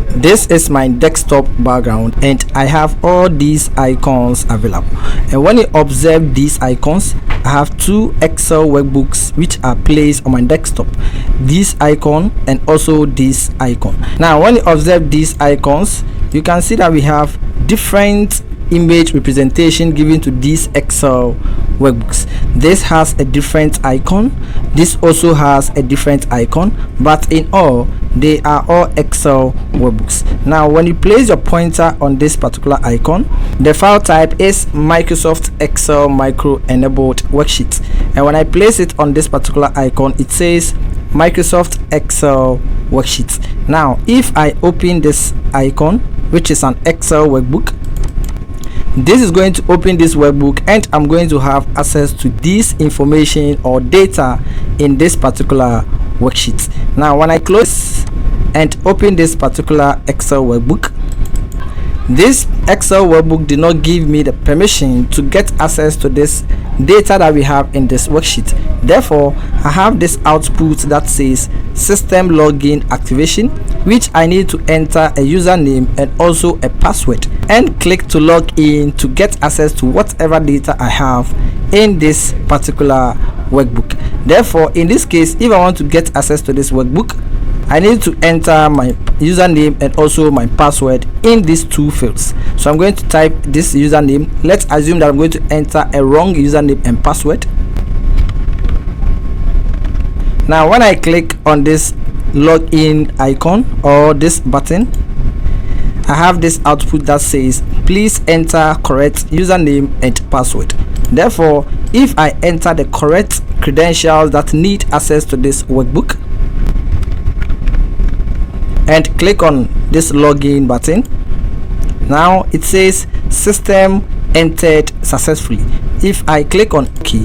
this is my desktop background and I have all these icons available. And when you observe these icons, I have two Excel workbooks which are placed on my desktop, this icon and also this icon. Now when you observe these icons, you can see that we have different image representation given to these Excel workbooks. This has a different icon, this also has a different icon, but in all they are all Excel workbooks. Now when you place your pointer on this particular icon, the file type is Microsoft Excel Micro Enabled Worksheet, and when I place it on this particular icon, it says Microsoft Excel Worksheet. Now if I open this icon, which is an Excel workbook, this is going to open this workbook and I'm going to have access to this information or data in this particular worksheet. Now when I close and open this particular Excel workbook, this Excel workbook did not give me the permission to get access to this data that we have in this worksheet. Therefore, I have this output that says system login activation, which I need to enter a username and also a password and click to log in to get access to whatever data I have in this particular workbook. Therefore, in this case, if I want to get access to this workbook, I need to enter my username and also my password in these two fields. So I'm going to type this username. Let's assume that I'm going to enter a wrong username and password. Now when I click on this login icon or this button, I have this output that says please enter correct username and password. Therefore, if I enter the correct credentials that need access to this workbook and click on this login button, now it says system entered successfully. If I click on OK,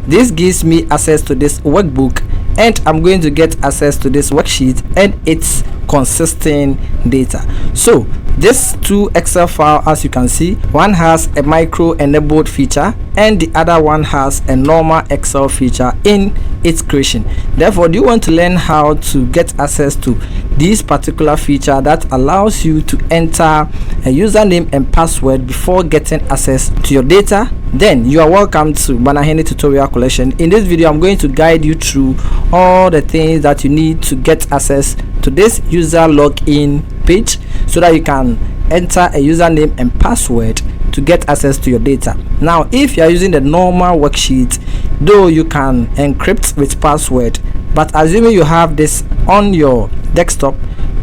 this gives me access to this workbook and I'm going to get access to this worksheet and its consisting data. So these two Excel files, as you can see, one has a micro enabled feature and the other one has a normal Excel feature in its creation. Therefore, do you want to learn how to get access to this particular feature that allows you to enter a username and password before getting access to your data? Then you are welcome to Banahene tutorial collection. In this video, I'm going to guide you through all the things that you need to get access to this user login page so that you can enter a username and password to get access to your data. Now if you are using the normal worksheet, though you can encrypt with password, but assuming you have this on your desktop,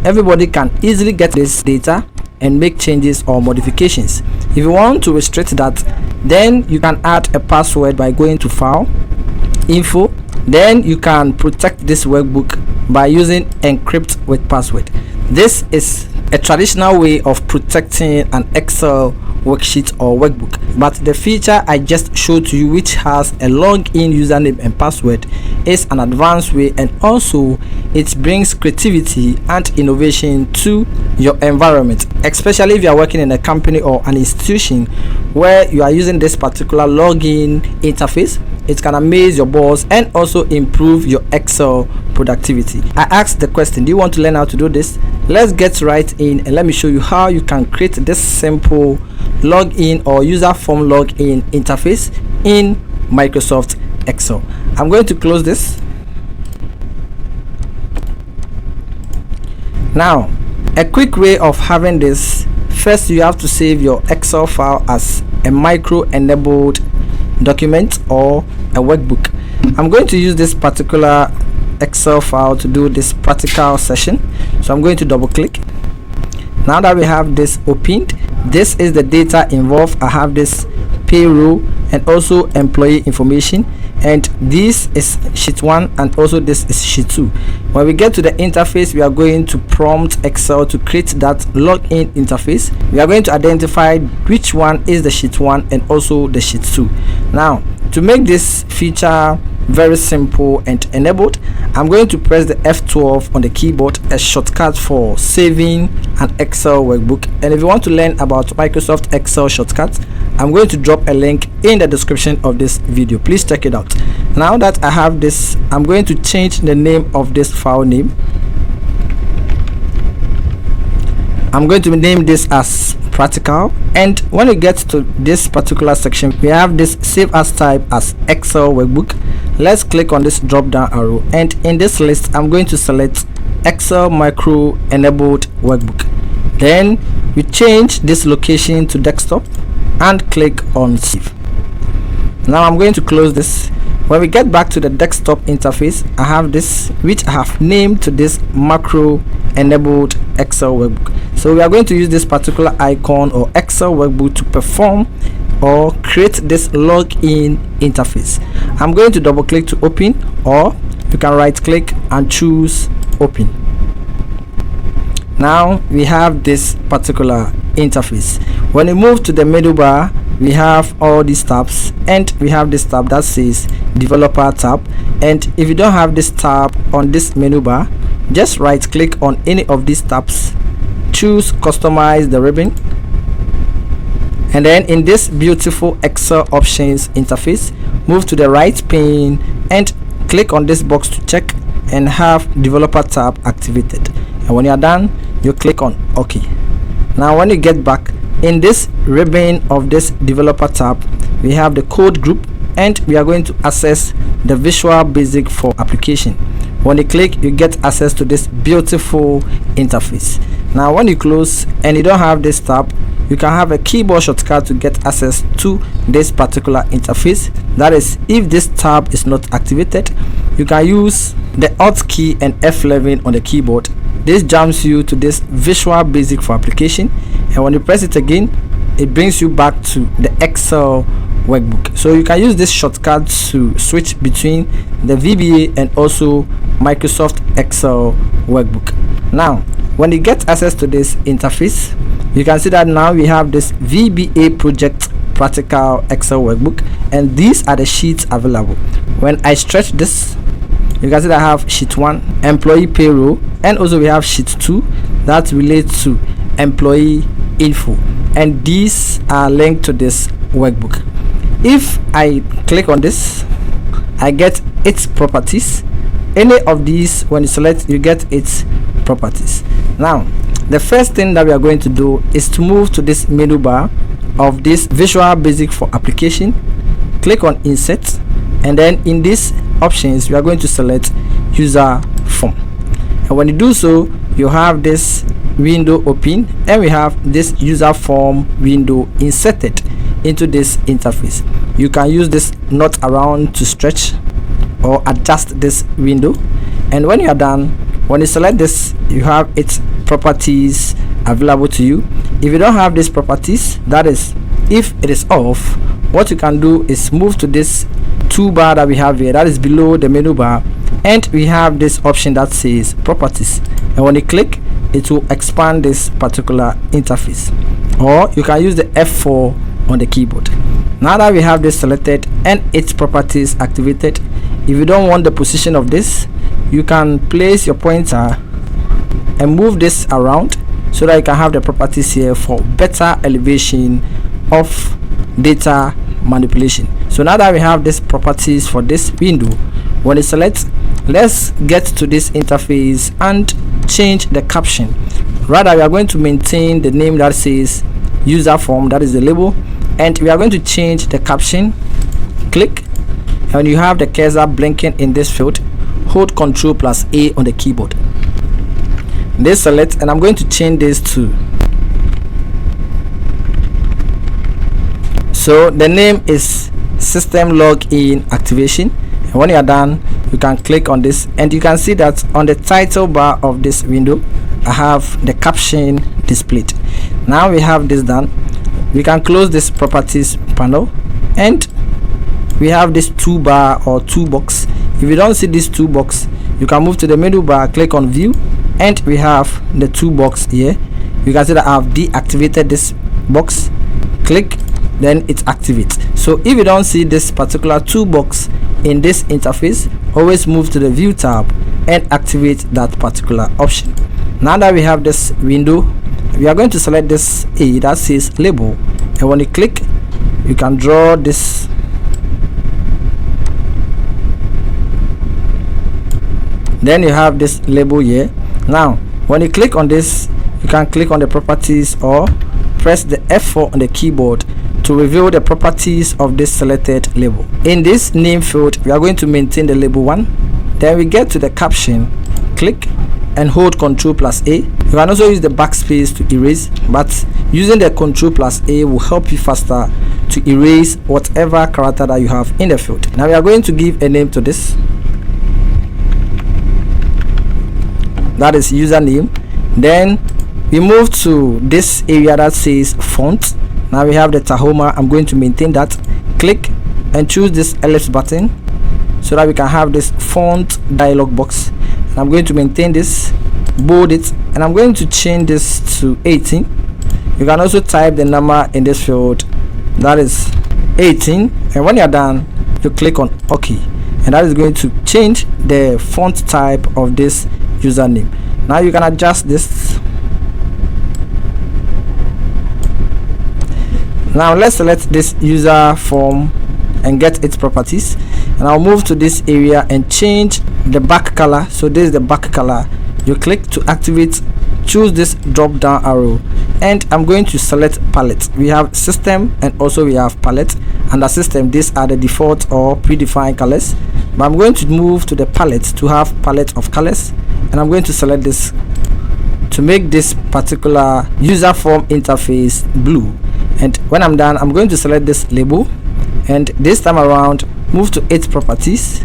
everybody can easily get this data and make changes or modifications. If you want to restrict that, then you can add a password by going to file, info, then you can protect this workbook by using encrypt with password. This is a traditional way of protecting an Excel worksheet or workbook, but the feature I just showed to you, which has a login username and password, is an advanced way, and also it brings creativity and innovation to your environment, especially if you are working in a company or an institution where you are using this particular login interface. It can amaze your boss and also improve your Excel productivity. I asked the question, do you want to learn how to do this? Let's get right in and let me show you how you can create this simple login or UserForm login interface in Microsoft Excel. I'm going to close this. Now, a quick way of having this: first you have to save your Excel file as a micro enabled document or a workbook. I'm going to use this particular Excel file to do this practical session, so I'm going to double click. Now that we have this opened, this is the data involved. I have this payroll and also employee information, and this is sheet 1 and also this is sheet 2. When we get to the interface, we are going to prompt Excel to create that login interface. We are going to identify which one is the sheet 1 and also the sheet 2. Now to make this feature very simple and enabled, I'm going to press the F12 on the keyboard, a shortcut for saving an Excel workbook. And if you want to learn about Microsoft Excel shortcuts, I'm going to drop a link in the description of this video. Please check it out. Now that I have this, I'm going to change the name of this file name. I'm going to name this as practical, and when you get to this particular section, we have this save as type as Excel workbook. Let's click on this drop down arrow, and in this list I'm going to select Excel micro enabled workbook. Then we change this location to desktop and click on save. Now I'm going to close this. When we get back to the desktop interface, I have this which I have named to this macro enabled Excel workbook. So we are going to use this particular icon or Excel workbook to perform or create this login interface. I'm going to double click to open, or you can right click and choose open. Now we have this particular interface. When we move to the middle bar, we have all these tabs, and we have this tab that says developer tab. And if you don't have this tab on this menu bar, just right click on any of these tabs, choose customize the ribbon, and then in this beautiful Excel options interface, move to the right pane and click on this box to check and have developer tab activated. And when you are done, you click on OK. Now when you get back, in this ribbon of this developer tab, we have the code group, and we are going to access the Visual Basic for application. When you click, you get access to this beautiful interface. Now when you close and you don't have this tab, you can have a keyboard shortcut to get access to this particular interface. That is, if this tab is not activated, you can use the Alt key and F11 on the keyboard. This jumps you to this Visual Basic for application, and when you press it again, it brings you back to the Excel workbook. So you can use this shortcut to switch between the VBA and also Microsoft Excel workbook. Now when you get access to this interface, you can see that now we have this VBA project practical Excel workbook, and these are the sheets available. When I stretch this, you can see that I have sheet 1 employee payroll, and also we have sheet 2 that relates to employee info, and these are linked to this workbook. If I click on this, I get its properties. Any of these, when you select, you get its properties. Now the first thing that we are going to do is to move to this menu bar of this Visual Basic for application, click on insert, and then in these options we are going to select user form. And when you do so, you have this window open, and we have this user form window inserted into this interface. You can use this not around to stretch or adjust this window, and when you are done, when you select this, you have its properties available to you. If you don't have these properties, that is, if it is off, what you can do is move to this toolbar that we have here, that is below the menu bar, and we have this option that says properties, and when you click, it will expand this particular interface, or you can use the F4 on the keyboard. Now that we have this selected and its properties activated, if you don't want the position of this, you can place your pointer and move this around so that you can have the properties here for better elevation of data manipulation. So now that we have these properties for this window, when you select, let's get to this interface and change the caption. Rather, we are going to maintain the name that says user form, that is the label, and we are going to change the caption. Click, and you have the cursor blinking in this field. Hold Ctrl+A on the keyboard. This select, and I'm going to change this to, so the name is System Login Activation. And when you are done, you can click on this, and you can see that on the title bar of this window, I have the caption displayed. Now we have this done, we can close this properties panel, and we have this toolbar or toolbox. If you don't see this toolbox, you can move to the menu bar, click on view, and we have the toolbox here. You can see that I have deactivated this box. Click, then it activates. So if you don't see this particular toolbox in this interface, always move to the view tab and activate that particular option. Now that we have this window, we are going to select this A that says label, and when you click, you can draw this then you have this label here. Now when you click on this, you you can click on the properties or press the F4 on the keyboard to reveal the properties of this selected label. In this name field, we are going to maintain the label 1. Then we get to the caption, click and hold Ctrl+A. You can also use the backspace to erase, but using the Ctrl+A will help you faster to erase whatever character that you have in the field. Now we are going to give a name to this. That is username. Then we move to this area that says font. Now we have the Tahoma. I'm going to maintain that. Click and choose this ellipse button so that we can have this font dialog box. And I'm going to maintain this, bold it, and I'm going to change this to 18. You can also type the number in this field, that is 18, and when you're done, you click on OK, and that is going to change the font type of this username. Now you can adjust this. Now let's select this user form and get its properties, and I'll move to this area and change the back color. So this is the back color. You click to activate, choose this drop down arrow, and I'm going to select palette. We have system and also we have palette. Under system, these are the default or predefined colors, but I'm going to move to the palette to have palette of colors, and I'm going to select this to make this particular user form interface blue. And when I'm done, I'm going to select this label, and this time around move to its properties,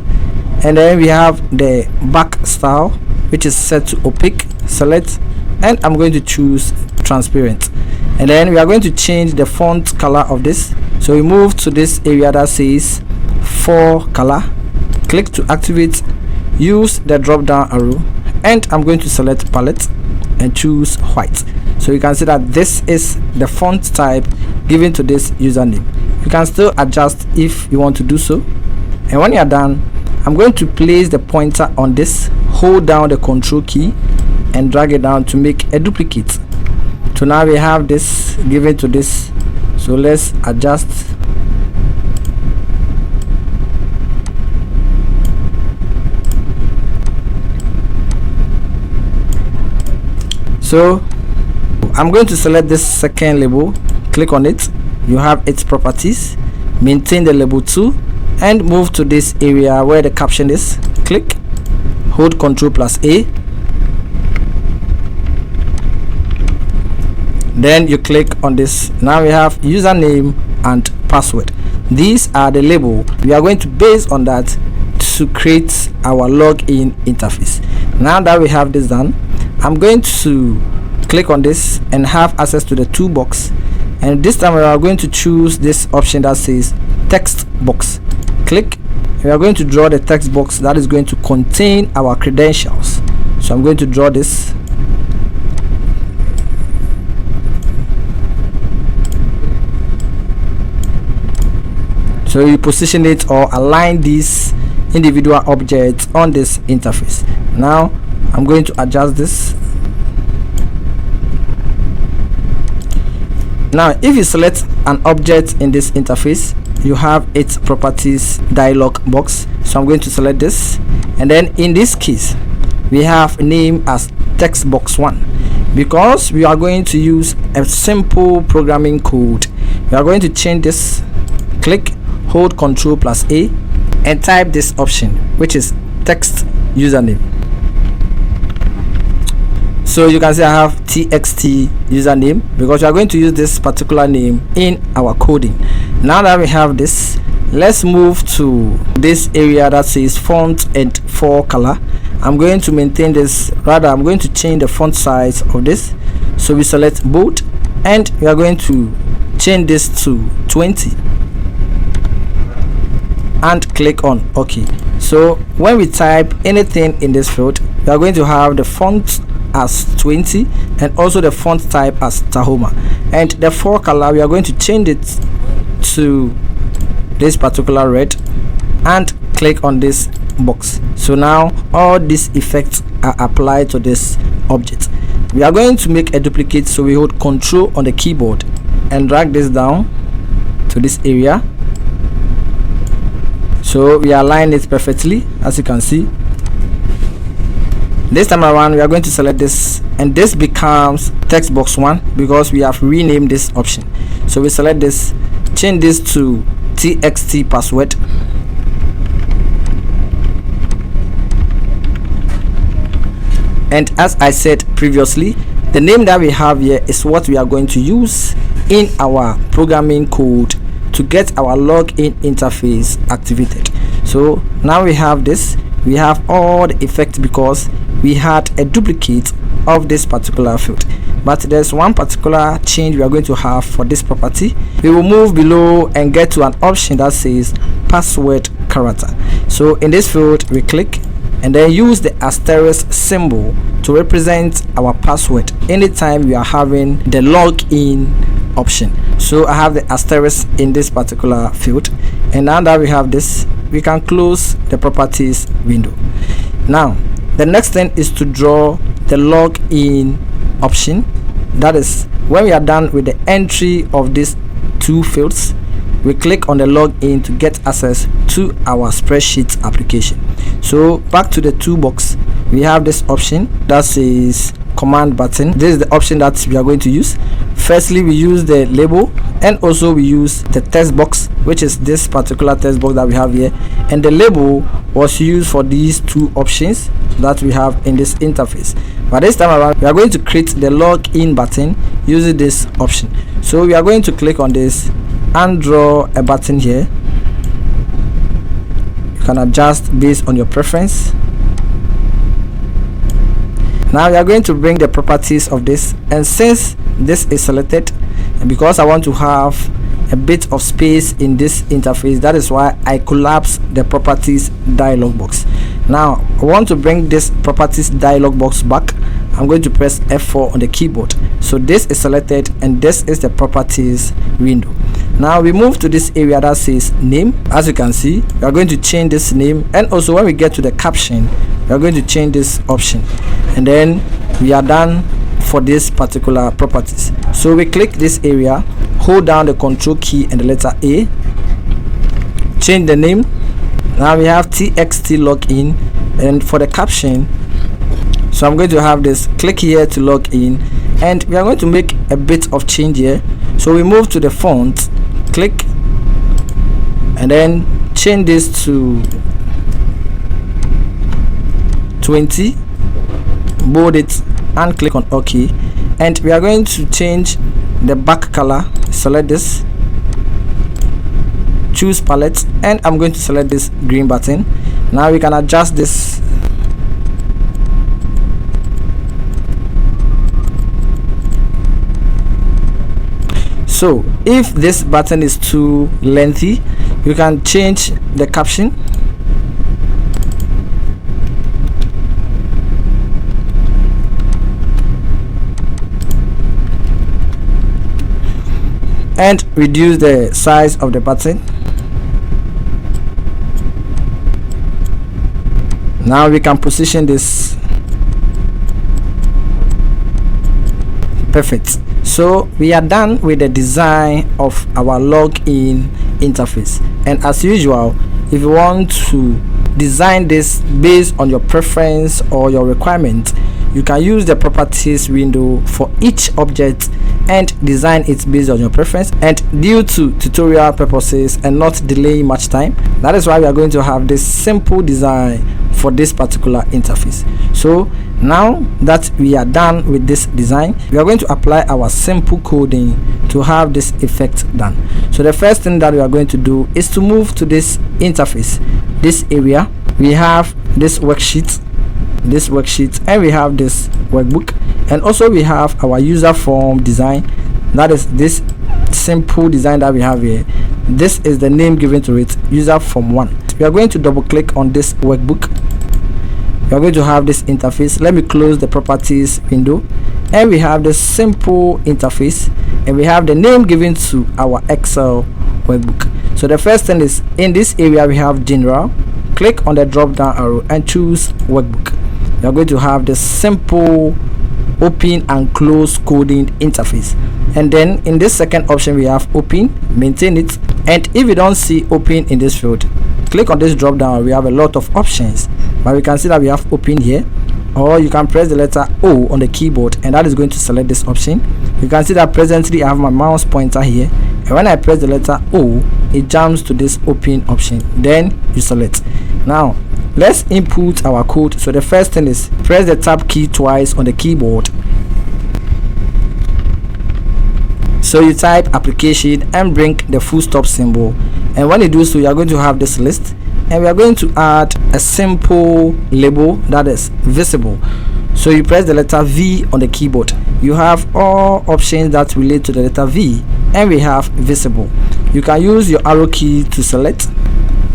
and then we have the back style, which is set to opaque. Select, and I'm going to choose transparent, and then we are going to change the font color of this. So we move to this area that says for color, click to activate, use the drop down arrow, and I'm going to select palette and choose white. So you can see that this is the font type given to this username. You can still adjust if you want to do so, and when you are done, I'm going to place the pointer on this, hold down the Control key and drag it down to make a duplicate. So now we have this given to this, so let's adjust. So I'm going to select this second label, click on it, you have its properties, maintain the label 2, and move to this area where the caption is. Click, hold Ctrl+A, then you click on this. Now we have username and password. These are the label we are going to base on that to create our login interface. Now that we have this done, I'm going to click on this and have access to the toolbox, and this time we are going to choose this option that says text box. Click, we are going to draw the text box that is going to contain our credentials. So I'm going to draw this. So you position it or align these individual objects on this interface. Now I'm going to adjust this. Now if you select an object in this interface, you have its properties dialog box. So I'm going to select this, and then in this case we have name as text box 1 because we are going to use a simple programming code. We are going to change this. Click, hold Ctrl+A and type this option, which is text username. So you can see I have txt username because we are going to use this particular name in our coding. Now that we have this, let's move to this area that says font and for color. I'm going to maintain this, rather I'm going to change the font size of this. So we select bold, and we are going to change this to 20 and click on OK. So when we type anything in this field, we are going to have the font as 20 and also the font type as Tahoma, and the for color we are going to change it to this particular red and click on this box. So now all these effects are applied to this object. We are going to make a duplicate, so we hold Control on the keyboard and drag this down to this area. So we align it perfectly, as you can see. This time around we are going to select this, and this becomes text box 1 because we have renamed this option. So we select this, change this to txt password, and as I said previously, the name that we have here is what we are going to use in our programming code to get our login interface activated. So now we have this, we have all the effects because we had a duplicate of this particular field. But there's one particular change we are going to have for this property. We will move below and get to an option that says password character. So in this field we click and then use the asterisk symbol to represent our password anytime we are having the login option. So I have the asterisk in this particular field, and now that we have this, we can close the properties window. Now the next thing is to draw the login option. That is, when we are done with the entry of these two fields, we click on the login to get access to our spreadsheet application. So back to the toolbox, we have this option that says command button. This is the option that we are going to use. Firstly, we use the label, and also we use the text box, which is this particular text box that we have here, and the label was used for these two options that we have in this interface. But this time around we are going to create the login button using this option. So we are going to click on this and draw a button here. You can adjust based on your preference. Now we are going to bring the properties of this, and since this is selected, and because I want to have a bit of space in this interface, that is why I collapse the properties dialog box. Now I want to bring this properties dialog box back. I'm going to press F4 on the keyboard. So this is selected, and this is the properties window. Now we move to this area that says name. As you can see, we are going to change this name, and also when we get to the caption, we are going to change this option, and then we are done for this particular properties. So we click this area, hold down the control key and the letter A, change the name. Now we have txt login, and for the caption, so I'm going to have this, click here to log in, and we are going to make a bit of change here. So we move to the font, click, and then change this to 20, bold it, and click on OK. And we are going to change the back color. Select this, choose palette, and I'm going to select this green button. Now we can adjust this. So if this button is too lengthy, you can change the caption. And reduce the size of the button. Now we can position this. Perfect. So we are done with the design of our login interface, and as usual, if you want to design this based on your preference or your requirement, you can use the properties window for each object and design it based on your preference. And due to tutorial purposes and not delaying much time, that is why we are going to have this simple design for this particular interface. So now that we are done with this design, we are going to apply our simple coding to have this effect done. So the first thing that we are going to do is to move to this interface, this area. We have this worksheet, and we have this workbook, and also we have our user form design. That is this simple design that we have here. This is the name given to it, user form 1. We are going to double click on this workbook. We are going to have this interface. Let me close the properties window, and we have this simple interface, and we have the name given to our Excel workbook. So the first thing is, in this area we have general. Click on the drop down arrow and choose workbook. We are going to have this simple open and close coding interface, and then in this second option we have open, maintain it. And if you don't see open in this field, click on this drop down. We have a lot of options, but we can see that we have open here. or you can press the letter O on the keyboard, and that is going to select this option. You can see that presently I have my mouse pointer here, and when I press the letter O, it jumps to this open option. Then you select. Now let's input our code. So the first thing is press the tab key twice on the keyboard. So you type application and bring the full stop symbol, and when you do so, you are going to have this list, and we are going to add a simple label that is visible. So you press the letter V on the keyboard. You have all options that relate to the letter V, and we have visible. You can use your arrow key to select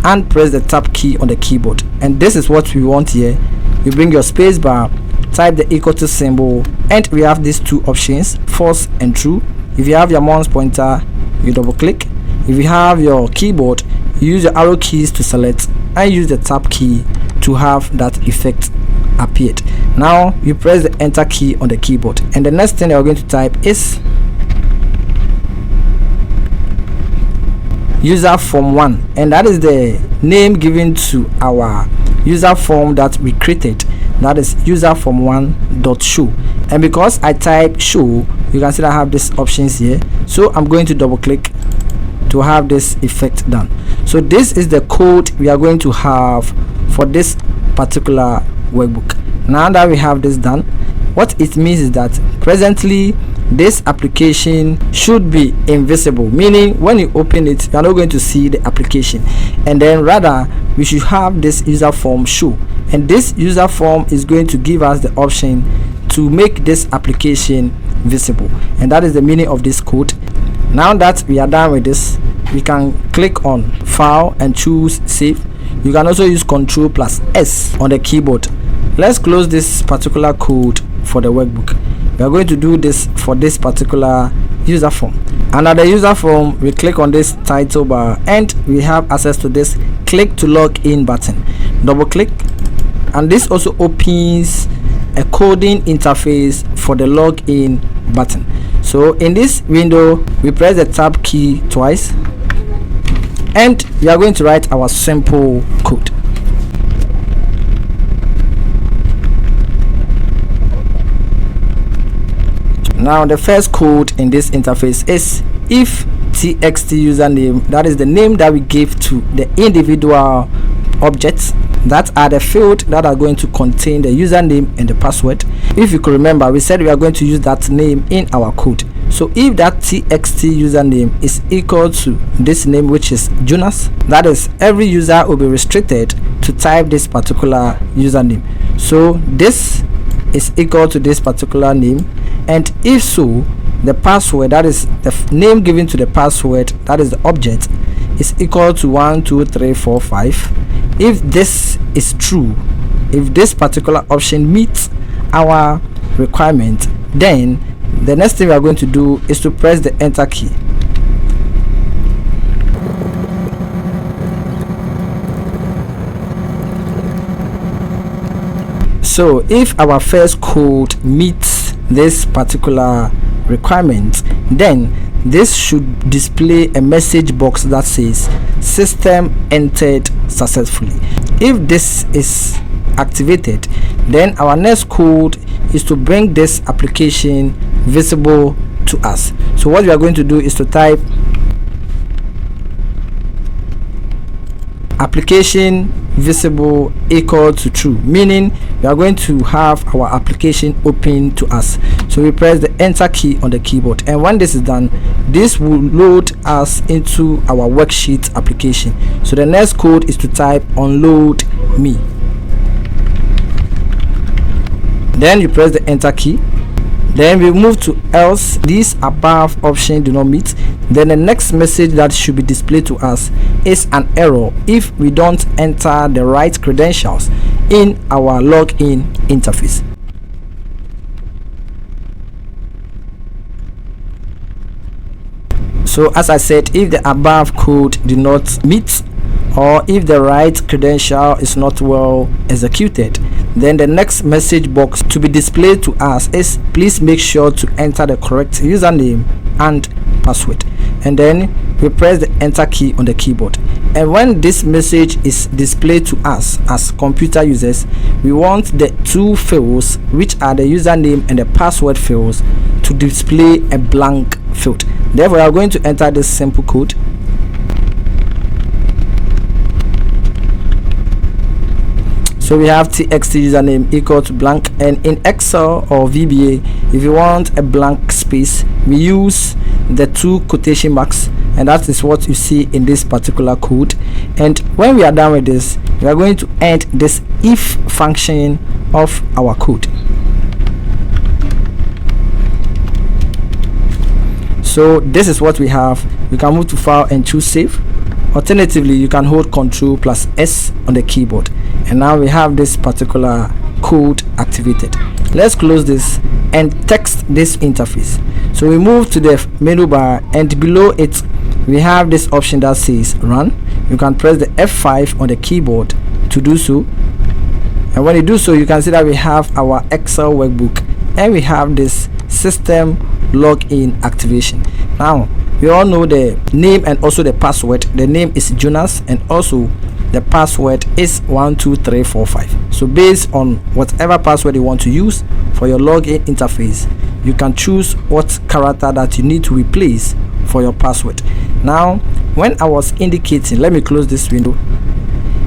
and press the tab key on the keyboard, and this is what we want here. You bring your space bar, type the equal to symbol, and we have these two options, false and true. If you have your mouse pointer, you double click. If you have your keyboard, you use your arrow keys to select and use the tab key to have that effect appeared. Now you press the enter key on the keyboard, and the next thing you're going to type is UserForm 1, and that is the name given to our user form that we created. That is UserForm1.show, and because I type show, you can see that I have these options here. So I'm going to double click to have this effect done. So this is the code we are going to have for this particular workbook. Now that we have this done, what it means is that presently this application should be invisible, meaning when you open it, you are not going to see the application, and then rather we should have this user form show, and this user form is going to give us the option to make this application visible, and that is the meaning of this code. Now that we are done with this, we can click on file and choose save. You can also use Ctrl+S on the keyboard. Let's close this particular code for the workbook. We are going to do this for this particular user form. Under the user form, we click on this title bar, and we have access to this click to log in button. Double click, and this also opens a coding interface for the login button. So in this window, we press the tab key twice, and we are going to write our simple code. Now the first code in this interface is if txt username, that is the name that we give to the individual objects that are the field that are going to contain the username and the password. If you could remember, we said we are going to use that name in our code. So if that txt username is equal to this name, which is Jonas, that is every user will be restricted to type this particular username. So this is equal to this particular name, and if so, the password, that is the name given to the password, that is the object, is equal to 1 2 3 4 5. If this is true, if this particular option meets our requirement, then the next thing we are going to do is to press the enter key. So if our first code meets this particular requirement, then this should display a message box that says system entered successfully. If this is activated, then our next code is to bring this application visible to us. So what we are going to do is to type application visible equal to true, meaning we are going to have our application open to us. So we press the enter key on the keyboard, and when this is done, this will load us into our worksheet application. So the next code is to type unload me. Then you press the enter key. Then we move to else these above options do not meet. Then the next message that should be displayed to us is an error if we don't enter the right credentials in our login interface. So as I said, if the above code did not meet, or if the right credential is not well executed, then the next message box to be displayed to us is please make sure to enter the correct username and password. And then we press the enter key on the keyboard, and when this message is displayed to us as computer users, we want the two fields, which are the username and the password fields, to display a blank field. Therefore, we are going to enter this simple code. So we have txt username equal to blank, and in Excel or VBA, if you want a blank space, we use the two quotation marks, and that is what you see in this particular code. And when we are done with this, we are going to end this if function of our code. So this is what we have. You can move to file and choose save. Alternatively, you can hold Ctrl plus S on the keyboard, and now we have this particular code activated. Let's close this and text this interface. So we move to the menu bar, and below it we have this option that says run. You can press the F5 on the keyboard to do so, and when you do so, you can see that we have our Excel workbook, and we have this system login activation. Now we all know the name and also the password. The name is Jonas, and also the password is 12345. So based on whatever password you want to use for your login interface, you can choose what character that you need to replace for your password. Now when I was indicating, let me close this window.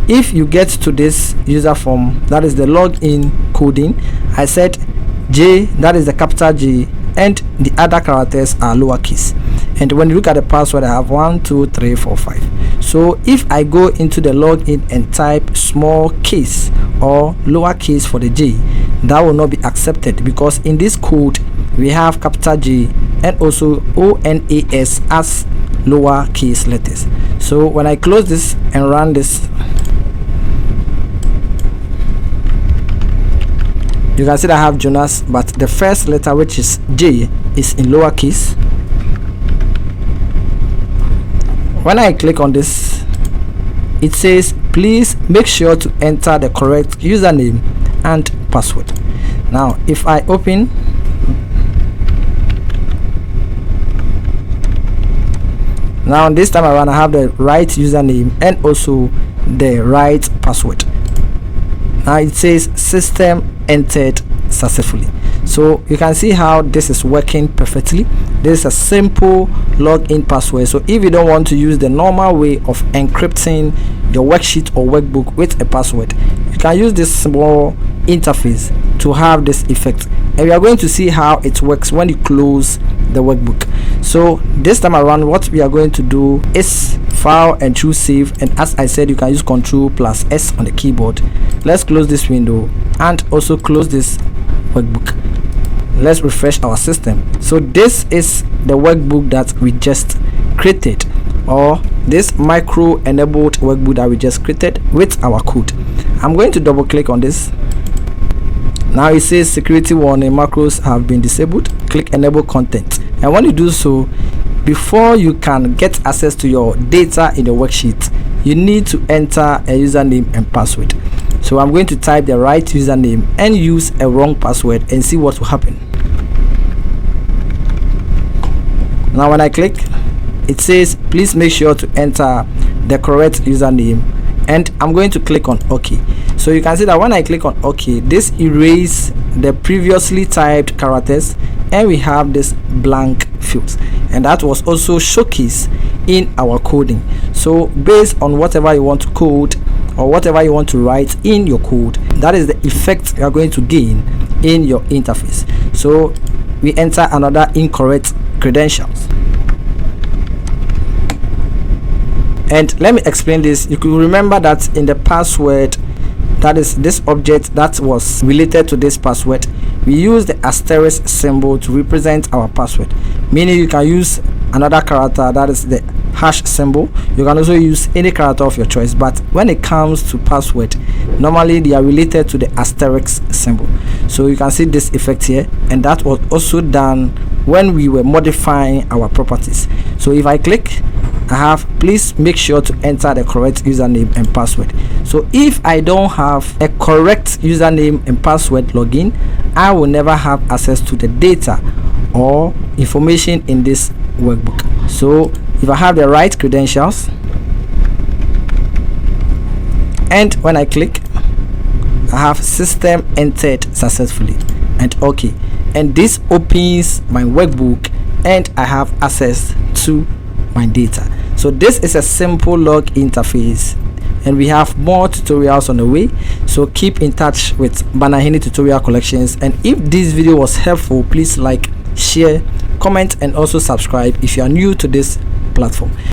If you get to this user form, that is the login coding, I said J, that is the capital J, and the other characters are lowercase. And when you look at the password, I have 12345. So if I go into the login and type small case or lowercase for the J, that will not be accepted, because in this code we have capital J and also ONAS as lowercase letters. So when I close this and run this, you can see that I have Jonas, but the first letter, which is J, is in lowercase. When I click on this, it says please make sure to enter the correct username and password. Now if I open, now this time around I have the right username and also the right password. Now it says system entered successfully. So you can see how this is working perfectly. This is a simple login password. So if you don't want to use the normal way of encrypting your worksheet or workbook with a password, you can use this small interface to have this effect. And we are going to see how it works when you close the workbook. So this time around, what we are going to do is file and choose save, and as I said, you can use Ctrl plus S on the keyboard. Let's close this window and also close this workbook. Let's refresh our system. So this is the workbook that we just created, or this micro enabled workbook that we just created with our code. I'm going to double click on this. Now it says security warning, macros have been disabled. Click enable content, and when you do so, before you can get access to your data in the worksheet, you need to enter a username and password. So I'm going to type the right username and use a wrong password and see what will happen. Now when I click, it says please make sure to enter the correct username, and I'm going to click on OK. So you can see that when I click on OK, this erases the previously typed characters, and we have this blank fields, and that was also showcased in our coding. So based on whatever you want to code or whatever you want to write in your code, that is the effect you are going to gain in your interface. So we enter another incorrect credentials, and let me explain this. You could remember that in the password, that is this object that was related to this password, we use the asterisk symbol to represent our password, meaning you can use another character, that is the hash symbol. You can also use any character of your choice, but when it comes to password, normally they are related to the asterisk symbol. So you can see this effect here, and that was also done when we were modifying our properties. So if I click, I have please make sure to enter the correct username and password. So if I don't have a correct username and password login, I will never have access to the data or information in this workbook. So if I have the right credentials, and when I click, I have system entered successfully and okay, and this opens my workbook and I have access to my data. So this is a simple log interface, and we have more tutorials on the way, so keep in touch with Banahene tutorial collections. And if this video was helpful, please like, share, comment, and also subscribe if you are new to this platform.